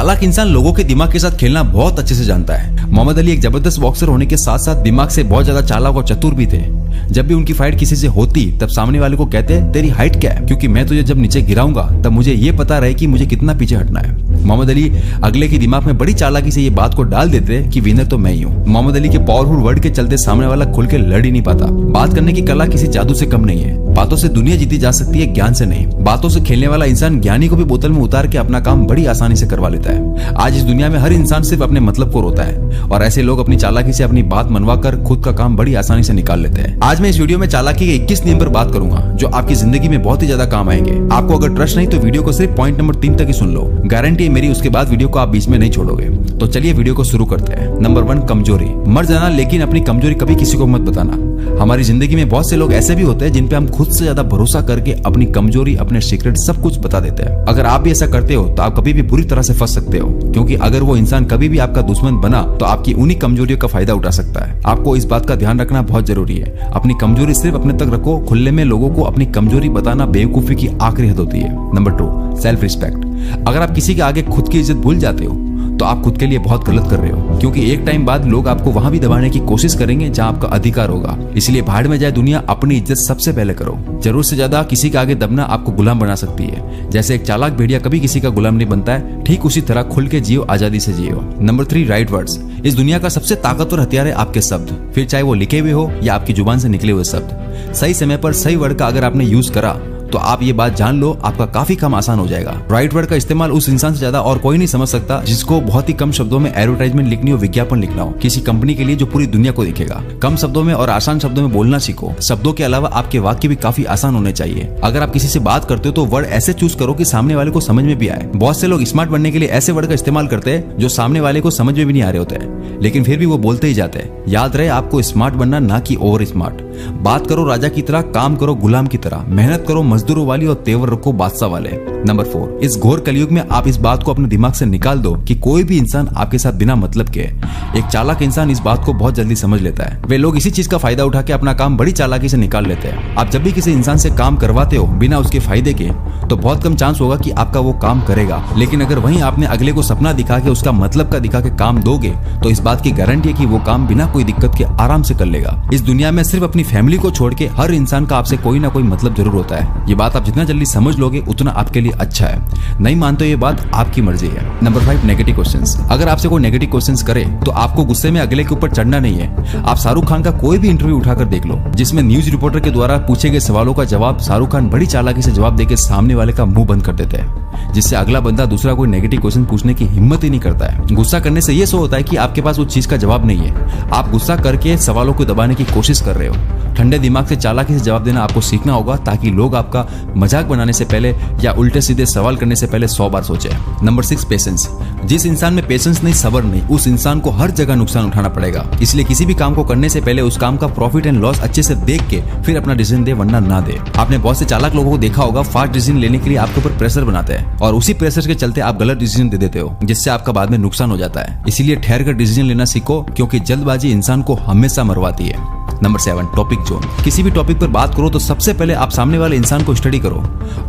चालाक इंसान लोगों के दिमाग के साथ खेलना बहुत अच्छे से जानता है। मोहम्मद अली एक जबरदस्त बॉक्सर होने के साथ साथ दिमाग से बहुत ज्यादा चालाक और चतुर भी थे। जब भी उनकी फाइट किसी से होती तब सामने वाले को कहते तेरी हाइट क्या है, क्योंकि मैं तुझे जब नीचे गिराऊंगा तब मुझे ये पता रहे कि मुझे कितना पीछे हटना है। मोहम्मद अली अगले के दिमाग में बड़ी चालाकी से ये बात को डाल देते कि विनर तो मैं ही हूँ। मोहम्मद अली के पावरफुल वर्ड के चलते सामने वाला खुल के लड़ ही नहीं पाता। बात करने की कला किसी जादू से कम नहीं है। बातों से दुनिया जीती जा सकती है, ज्ञान से नहीं। बातों से खेलने वाला इंसान ज्ञानी को भी बोतल में उतार के अपना काम बड़ी आसानी से करवा लेता है। आज इस दुनिया में हर इंसान सिर्फ अपने मतलब को रोता है और ऐसे लोग अपनी चालाकी से अपनी बात मनवा कर खुद का काम बड़ी आसानी से निकाल लेते हैं। आज मैं इस वीडियो में चालाकी के 21 नियम पर बात करूंगा जो आपकी जिंदगी में बहुत ही ज्यादा काम आएंगे। आपको अगर ट्रस्ट नहीं तो वीडियो को सिर्फ पॉइंट नंबर 3 तक ही सुन लो, गारंटी है मेरी। उसके बाद वीडियो को आप बीच में नहीं छोड़ोगे। तो चलिए वीडियो को शुरू करते हैं। नंबर 1, कमजोरी। मर जाना, लेकिन अपनी कमजोरी कभी किसी को मत बताना। हमारी जिंदगी में बहुत से लोग ऐसे भी होते हैं जिन पे हम खुद से ज्यादा भरोसा करके अपनी कमजोरी, अपने सीक्रेट सब कुछ बता देते हैं। अगर आप भी ऐसा करते हो तो आप कभी भी बुरी तरह से फंस सकते हो, क्योंकि अगर वो इंसान कभी भी आपका दुश्मन बना तो आपकी उन्हीं कमजोरियों का फायदा उठा सकता है। आपको इस बात का ध्यान रखना बहुत जरूरी है। अपनी कमजोरी सिर्फ अपने तक रखो। खुले में लोगों को अपनी कमजोरी बताना बेवकूफी की आखिरी हद होती है। Number 2, self respect. अगर आप किसी के आगे खुद की इज्जत भूल जाते हो तो आप खुद के लिए बहुत गलत कर रहे हो, क्योंकि एक टाइम बाद लोग आपको वहां भी दबाने की कोशिश करेंगे जहां आपका अधिकार होगा। इसलिए भाड़ में जाए दुनिया, अपनी इज्जत सबसे पहले करो। जरूरत से ज्यादा किसी के आगे दबना आपको गुलाम बना सकती है। जैसे एक चालाक भेड़िया कभी किसी का गुलाम नहीं बनता है, ठीक उसी तरह खुल के जियो, आजादी से जियो। Number 3, right words. इस दुनिया का सबसे ताकतवर हथियार है आपके शब्द, फिर चाहे वो लिखे हुए हो या आपकी जुबान से निकले हुए शब्द। सही समय पर सही वर्ड का अगर आपने यूज करा तो आप ये बात जान लो, आपका काफी कम आसान हो जाएगा। राइट वर्ड का इस्तेमाल उस इंसान से ज्यादा और कोई नहीं समझ सकता जिसको बहुत ही कम शब्दों में एडवर्टाइजमेंट लिखनी हो, विज्ञापन लिखना हो किसी कंपनी के लिए जो पूरी दुनिया को दिखेगा। कम शब्दों में और आसान शब्दों में बोलना सीखो। शब्दों के अलावा आपके वाक्य भी काफी आसान होने चाहिए। अगर आप किसी से बात करते हो तो वर्ड ऐसे चूज करो कि सामने वाले को समझ में भी आए। बहुत से लोग स्मार्ट बनने के लिए ऐसे वर्ड का इस्तेमाल करते हैं जो सामने वाले को समझ में भी नहीं आ रहे होते हैं, लेकिन फिर भी वो बोलते ही जाते हैं। याद रहे, आपको स्मार्ट बनना, ना कि ओवर स्मार्ट। बात करो राजा की तरह, काम करो गुलाम की तरह। मेहनत करो मजदूरों वाली और तेवर रखो बादशाह वाले। नंबर 4, इस घोर कलयुग में आप इस बात को अपने दिमाग से निकाल दो कि कोई भी इंसान आपके साथ बिना मतलब के। एक चालाक इंसान इस बात को बहुत जल्दी समझ लेता है। वे लोग इसी चीज का फायदा उठा के अपना काम बड़ी चालाकी से निकाल लेते हैं। आप जब भी किसी इंसान से काम करवाते हो बिना उसके फायदे के, तो बहुत कम चांस होगा कि आपका वो काम करेगा। लेकिन अगर वहीं आपने अगले को सपना दिखा के, उसका मतलब का दिखा के काम दोगे तो इस बात की गारंटी है कि वो काम बिना कोई दिक्कत के आराम से कर लेगा। इस दुनिया में सिर्फ अपनी फैमिली को छोड़ के हर इंसान का आपसे कोई ना कोई मतलब जरूर होता है। ये बात आप जितना जल्दी समझ लोगे उतना आपके लिए अच्छा है। नहीं मानते ये बात, आपकी मर्जी है। Number 5, negative questions. अगर आपसे कोई नेगेटिव क्वेश्चंस करे तो आपको गुस्से में अगले के ऊपर चढ़ना नहीं है। आप शाहरुख खान का कोई भी इंटरव्यू उठाकर देख लो, जिसमें न्यूज रिपोर्टर के द्वारा पूछे गए सवालों का जवाब शाहरुख खान बड़ी चालाकी से जवाब देकर सामने वाले का मुंह बंद कर देते हैं, जिससे अगला बंदा दूसरा कोई नेगेटिव क्वेश्चन पूछने की हिम्मत ही नहीं करता है। गुस्सा करने से ये सो होता है कि आपके पास उस चीज का जवाब नहीं है। आप गुस्सा करके सवालों को दबाने की कोशिश कर रहे हो। ठंडे दिमाग से चालाकी से जवाब देना आपको सीखना होगा, ताकि लोग आपका मजाक बनाने से पहले या उल्टे सीधे सवाल करने से पहले 100 बार सोचे। Number 6, patience. जिस इंसान में पेशेंस नहीं, सब्र नहीं, उस इंसान को हर जगह नुकसान उठाना पड़ेगा। इसलिए किसी भी काम को करने से पहले उस काम का प्रॉफिट एंड लॉस अच्छे से देख के फिर अपना डिसीजन दे, वरना ना दे। आपने बहुत से चालाक लोगों को देखा होगा, फास्ट डिसीजन लेने के लिए आपके ऊपर प्रेशर बनाते हैं और उसी प्रेशर के चलते आप गलत डिसीजन दे देते हो, जिससे आपका बाद में नुकसान हो जाता है। इसीलिए ठहर कर डिसीजन लेना सीखो, क्योंकि जल्दबाजी इंसान को हमेशा मरवाती है। Number 7, topic zone. किसी भी टॉपिक पर बात करो तो सबसे पहले आप सामने वाले इंसान को स्टडी करो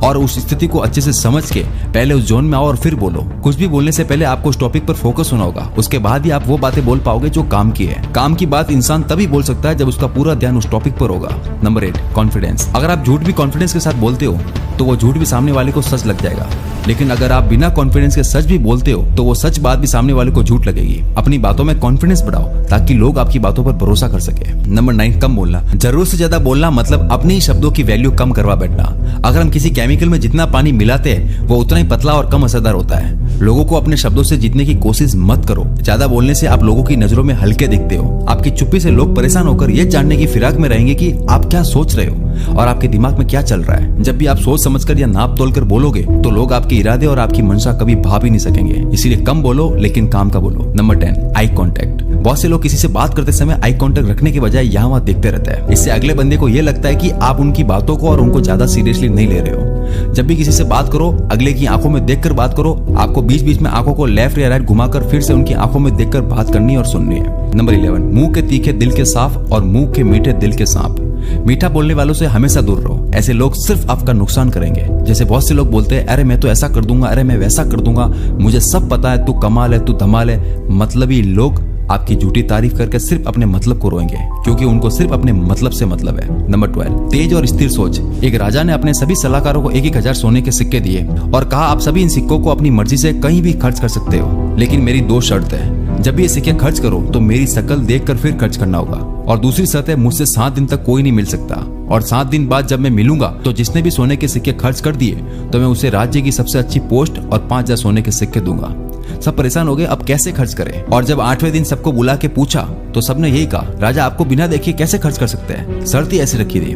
और उस स्थिति को अच्छे से समझ के पहले उस जोन में आओ और फिर बोलो। कुछ भी बोलने से पहले आपको उस टॉपिक पर फोकस होना होगा। उसके बाद ही आप वो बातें बोल पाओगे जो काम की है। काम की बात इंसान तभी बोल सकता है जब उसका पूरा ध्यान उस टॉपिक पर होगा। Number 8, confidence. अगर आप झूठ भी कॉन्फिडेंस के साथ बोलते हो तो वो झूठ भी सामने वाले को सच लग जाएगा, लेकिन अगर आप बिना कॉन्फिडेंस के सच भी बोलते हो तो वो सच बात भी सामने वाले को झूठ लगेगी। अपनी बातों में कॉन्फिडेंस बढ़ाओ ताकि लोग आपकी बातों पर भरोसा कर सके। नंबर 9, कम बोलना। जरूरत से ज्यादा बोलना मतलब अपने ही शब्दों की वैल्यू कम करवा बैठना। अगर हम किसी केमिकल में जितना पानी मिलाते हैं वो उतना ही पतला और कम असरदार होता है। लोगों को अपने शब्दों से जीतने की कोशिश मत करो। ज्यादा बोलने से आप लोगों की नजरों में हल्के दिखते हो। आपकी चुप्पी से लोग परेशान होकर ये जानने की फिराक में रहेंगे कि आप क्या सोच रहे हो और आपके दिमाग में क्या चल रहा है। जब भी आप सोच समझकर या नाप तोल कर बोलोगे तो लोग आपके इरादे और आपकी मंशा कभी भाप ही नहीं सकेंगे। इसीलिए कम बोलो, लेकिन काम का बोलो। Number 10, eye contact. बहुत से लोग किसी से बात करते समय आई कॉन्टेक्ट रखने के बजाय यहाँ वहाँ देखते रहते हैं। इससे अगले बंदे को यह लगता है कि आप उनकी बातों को और उनको ज्यादा सीरियसली नहीं ले रहे हो। जब भी किसी से बात करो, अगले की आंखों में देखकर बात करो। आपको बीच बीच में आंखों को लेफ्ट या राइट घुमाकर फिर से उनकी आंखों में देखकर बात करनी और सुननी है। नंबर 11, मुंह के तीखे दिल के साफ और मुंह के मीठे दिल के सांप। मीठा बोलने वालों से हमेशा दूर रहो। ऐसे लोग सिर्फ आपका नुकसान करेंगे। जैसे बहुत से लोग बोलते हैं, अरे मैं तो ऐसा कर दूंगा, अरे मैं वैसा कर दूंगा, मुझे सब पता है, तू कमाल है, तू धमाल है। मतलबी लोग आपकी झूठी तारीफ करके सिर्फ अपने मतलब को रोएंगे, क्योंकि उनको सिर्फ अपने मतलब से मतलब है। नंबर 12, तेज और स्थिर सोच। एक राजा ने अपने सभी सलाहकारों को 1,000 सोने के सिक्के दिए और कहा, आप सभी इन सिक्कों को अपनी मर्जी से कहीं भी खर्च कर सकते हो, लेकिन मेरी 2 शर्त है। जब भी ये सिक्के खर्च करो तो मेरी शकल देखकर फिर खर्च करना होगा, और दूसरी शर्त है, मुझसे 7 दिन तक कोई नहीं मिल सकता, और 7 दिन बाद जब मैं मिलूंगा तो जिसने भी सोने के सिक्के खर्च कर दिए तो मैं उसे राज्य की सबसे अच्छी पोस्ट और 5,000 सोने के सिक्के दूंगा। सब परेशान हो गए, अब कैसे खर्च करें। और जब 8वें दिन सबको बुला के पूछा तो सबने यही कहा, राजा आपको बिना देखे कैसे खर्च कर सकते हैं, शर्त ही ऐसी रखी थी,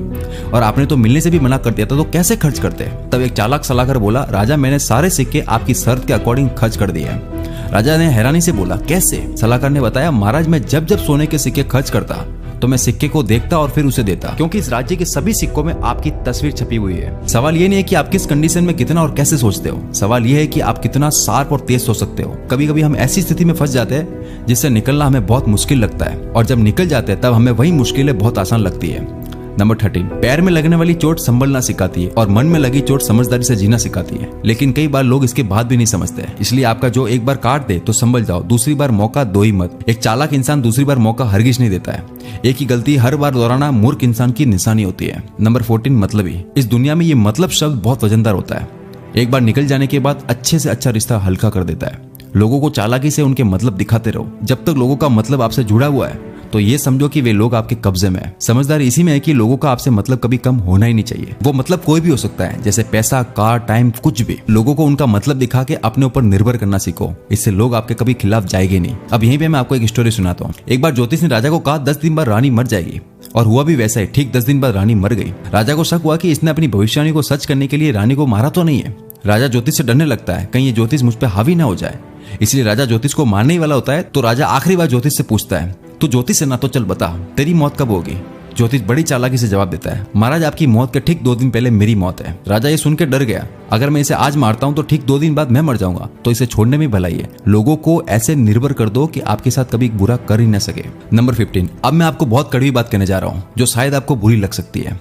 और आपने तो मिलने से भी मना कर दिया था, तो कैसे खर्च करते। तब एक चालाक सलाहकार बोला, राजा मैंने सारे सिक्के आपकी शर्त के अकॉर्डिंग खर्च कर दिए। राजा ने हैरानी से बोला, कैसे। सलाहकार ने बताया, महाराज मैं जब जब सोने के सिक्के खर्च करता तो मैं सिक्के को देखता और फिर उसे देता, क्योंकि इस राज्य के सभी सिक्कों में आपकी तस्वीर छपी हुई है। सवाल ये नहीं है कि आप किस कंडीशन में कितना और कैसे सोचते हो, सवाल ये है कि आप कितना शार्प और तेज सोच सकते हो। कभी कभी हम ऐसी स्थिति में फंस जाते हैं जिससे निकलना हमें बहुत मुश्किल लगता है, और जब निकल जाते हैं तब हमें वही मुश्किलें बहुत आसान लगती है। नंबर 13, पैर में लगने वाली चोट संभलना सिखाती है और मन में लगी चोट समझदारी से जीना सिखाती है, लेकिन कई बार लोग इसके बाद भी नहीं समझते। इसलिए आपका जो एक बार काट दे तो संभल जाओ, दूसरी बार मौका दो ही मत। एक चालाक इंसान दूसरी बार मौका हरगिज नहीं देता है। एक ही गलती हर बार दोहराना मूर्ख इंसान की निशानी होती है। नंबर 14, मतलबी। इस दुनिया में ये मतलब शब्द बहुत वजनदार होता है। एक बार निकल जाने के बाद अच्छे से अच्छा रिश्ता हल्का कर देता है। लोगों को चालाकी से उनके मतलब दिखाते रहो। जब तक लोगों का मतलब आपसे जुड़ा हुआ है तो ये समझो कि वे लोग आपके कब्जे में है। समझदारी इसी में है कि लोगों का आपसे मतलब कभी कम होना ही नहीं चाहिए। वो मतलब कोई भी हो सकता है, जैसे पैसा, कार, टाइम, कुछ भी। लोगों को उनका मतलब दिखा के अपने ऊपर निर्भर करना सीखो, इससे लोग आपके कभी खिलाफ जाएंगे नहीं। अब यहीं पे मैं आपको एक स्टोरी सुनाता हूँ। एक बार ज्योतिष ने राजा को कहा 10 दिन बाद रानी मर जाएगी, और हुआ भी वैसा ही। ठीक 10 दिन बाद रानी मर गई। राजा को शक हुआ कि इसने अपनी भविष्यवाणी को सच करने के लिए रानी को मारा तो नहीं है। राजा ज्योतिष से डरने लगता है, कहीं ये ज्योतिष मुझ पर हावी ना हो जाए। इसलिए राजा ज्योतिष को मारने ही वाला होता है, तो राजा आखिरी बार ज्योतिष से पूछता है, तू ज्योतिष है ना, तो चल बता तेरी मौत कब होगी। ज्योतिष बड़ी चालाकी से जवाब देता है, महाराज आपकी मौत के ठीक 2 दिन पहले मेरी मौत है। राजा ये सुन के डर गया, अगर मैं इसे आज मारता हूँ तो ठीक 2 दिन बाद मैं मर जाऊंगा, तो इसे छोड़ने में भलाई है। लोगों को ऐसे निर्भर कर दो कि आपके साथ कभी बुरा कर ही न सके। नंबर 15, अब मैं आपको बहुत कड़वी बात कहने जा रहा हूँ जो शायद आपको बुरी लग सकती है।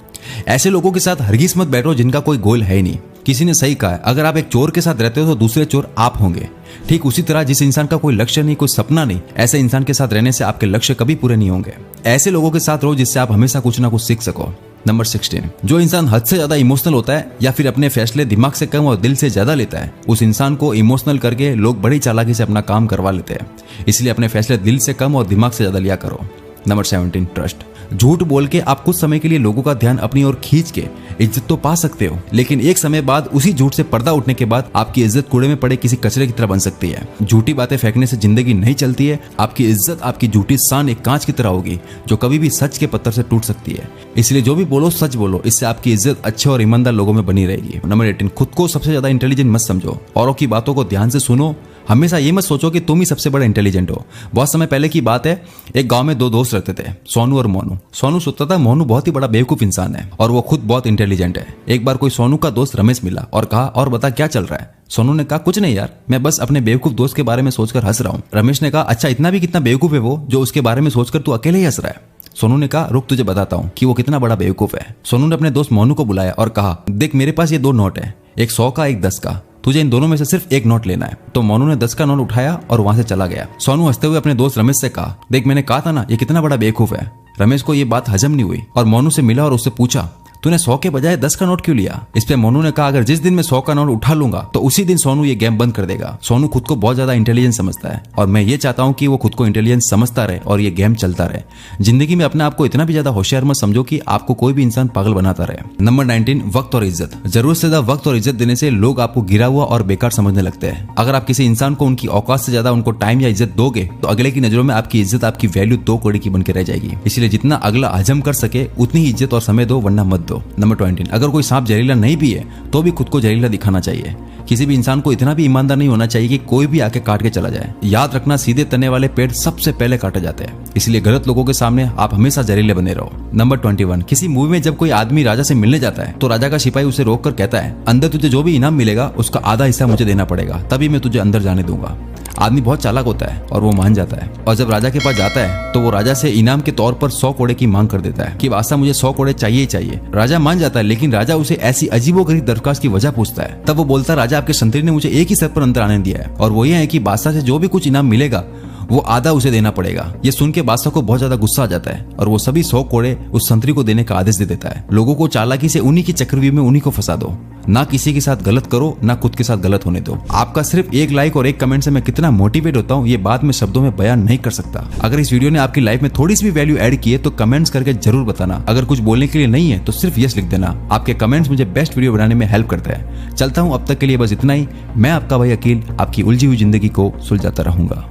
ऐसे लोगों के साथ हरगिज मत बैठो जिनका कोई गोल है ही नहीं। किसी ने सही कहा है, अगर आप एक चोर के साथ रहते हो तो दूसरे चोर आप होंगे। ठीक उसी तरह जिस इंसान का कोई लक्ष्य नहीं, कोई सपना नहीं, ऐसे इंसान के साथ रहने से आपके लक्ष्य कभी पूरे नहीं होंगे। ऐसे लोगों के साथ रहो जिससे आप हमेशा कुछ ना कुछ सीख सको। नंबर 16, जो इंसान हद से ज्यादा इमोशनल होता है या फिर अपने फैसले दिमाग से कम और दिल से ज्यादा लेता है, उस इंसान को इमोशनल करके लोग बड़ी चालाकी से अपना काम करवा लेते हैं। इसलिए अपने फैसले दिल से कम और दिमाग से ज्यादा लिया करो। Number 17, trust. झूठ बोल के आप कुछ समय के लिए लोगों का ध्यान अपनी ओर खींच के इज्जत तो पा सकते हो, लेकिन एक समय बाद उसी झूठ से पर्दा उठने के बाद आपकी इज्जत कूड़े में पड़े किसी कचरे की तरह बन सकती है। झूठी बातें फेंकने से जिंदगी नहीं चलती है। आपकी इज्जत, आपकी झूठी शान एक कांच की तरह होगी जो कभी भी सच के पत्थर से टूट सकती है। इसलिए जो भी बोलो सच बोलो, इससे आपकी इज्जत अच्छे और ईमानदार लोगों में बनी रहेगी। नंबर 18, खुद को सबसे ज्यादा इंटेलिजेंट मत समझो, औरों की बातों को ध्यान से सुनो। हमेशा ये मत सोचो कि तुम ही सबसे बड़ा इंटेलिजेंट हो। बहुत समय पहले की बात है, एक गांव में 2 दोस्त रहते थे, सोनू और मोनू। सोनू सोचता था मोनू बहुत ही बड़ा बेवकूफ इंसान है और वो खुद बहुत इंटेलिजेंट है। एक बार कोई सोनू का दोस्त रमेश मिला और कहा, और बता क्या चल रहा है। सोनू ने कहा, कुछ नहीं यार, मैं बस अपने बेवकूफ दोस्त के बारे में सोचकर हंस रहा हूँ। रमेश ने कहा, अच्छा इतना भी कितना बेवकूफ है वो जो उसके बारे में सोचकर तू अकेले ही हंस रहा है। सोनू ने कहा, रुक तुझे बताता हूँ कि वो कितना बड़ा बेवकूफ है। सोनू ने अपने दोस्त मोनू को बुलाया और कहा, देख मेरे पास ये 2 नोट है, एक 100 का एक 10 का, तुझे इन दोनों में से सिर्फ एक नोट लेना है। तो मोनू ने 10 का नोट उठाया और वहां से चला गया। सोनू हंसते हुए अपने दोस्त रमेश से कहा, देख मैंने कहा था ना ये कितना बड़ा बेवकूफ है। रमेश को ये बात हजम नहीं हुई और मोनू से मिला और उससे पूछा, तूने 100 के बजाय 10 का नोट क्यों लिया। इस पे मोनू ने कहा, अगर जिस दिन मैं 100 का नोट उठा लूंगा तो उसी दिन सोनू ये गेम बंद कर देगा। सोनू खुद को बहुत ज्यादा इंटेलिजेंट समझता है और मैं ये चाहता हूँ कि वो खुद को इंटेलिजेंट समझता रहे और ये गेम चलता रहे। जिंदगी में अपने आप को इतना भी ज्यादा होशियार मत समझो कि आपको कोई भी इंसान पागल बनाता रहे। नंबर 19, वक्त और इज्जत। जरूरत से ज्यादा वक्त और इज्जत देने से लोग आपको गिरा हुआ और बेकार समझने लगते हैं। अगर आप किसी इंसान को उनकी औकात से ज्यादा उनको टाइम या इज्जत दोगे तो अगले की नजरों में आपकी इज्जत, आपकी वैल्यू 2 कौड़ी की बनकर रह जाएगी। इसलिए जितना अगला हजम कर सके उतनी ही इज्जत और समय दो, वरना मत दो। नंबर 20, अगर कोई सांप जहरीला नहीं भी है तो भी खुद को जहरीला दिखाना चाहिए। किसी भी इंसान को इतना भी ईमानदार नहीं होना चाहिए कि कोई भी आके काट के चला जाए। याद रखना, सीधे तने वाले पेड़ सबसे पहले काटे जाते हैं, इसलिए गलत लोगों के सामने आप हमेशा जहरीले बने रहो। नंबर 21, किसी मूवी में जब कोई आदमी राजा से मिलने जाता है तो राजा का सिपाही उसे रोक कर कहता है, अंदर तुझे जो भी इनाम मिलेगा उसका आधा हिस्सा मुझे देना पड़ेगा, तभी मैं तुझे अंदर जाने दूंगा। आदमी बहुत चालाक होता है और वो मान जाता है, और जब राजा के पास जाता है तो वो राजा से इनाम के तौर पर 100 कोड़े की मांग कर देता है कि बादशाह मुझे 100 कोड़े चाहिए ही चाहिए। राजा मान जाता है, लेकिन राजा उसे ऐसी अजीबोगरीब दरख्वास्त की वजह पूछता है। तब वो बोलता है, राजा आपके संतरी ने मुझे एक ही शर्त पर अंतर आने दिया है, और वो ये है कि बादशाह से जो भी कुछ इनाम मिलेगा वो आधा उसे देना पड़ेगा। ये सुन के बादशाह को बहुत ज्यादा गुस्सा आ जाता है और वो सभी 100 कोड़े उस संतरी को देने का आदेश दे देता है। लोगों को चालाकी से उन्हीं की चक्रव्यूह में उन्हीं को फंसा दो, ना किसी के साथ गलत करो, ना खुद के साथ गलत होने दो। आपका सिर्फ एक लाइक और एक कमेंट से मैं कितना मोटिवेट होता हूँ ये बात मैं शब्दों में बयान नहीं कर सकता। अगर इस वीडियो ने आपकी लाइफ में थोड़ी सी भी वैल्यू ऐड की है तो कमेंट्स करके जरूर बताना। अगर कुछ बोलने के लिए नहीं है तो सिर्फ यस लिख देना। आपके कमेंट्स मुझे बेस्ट वीडियो बनाने में हेल्प करता है। चलता हूँ अब तक के लिए बस इतना ही। मैं आपका भाई अकील आपकी उलझी हुई जिंदगी को सुलझाता रहूंगा।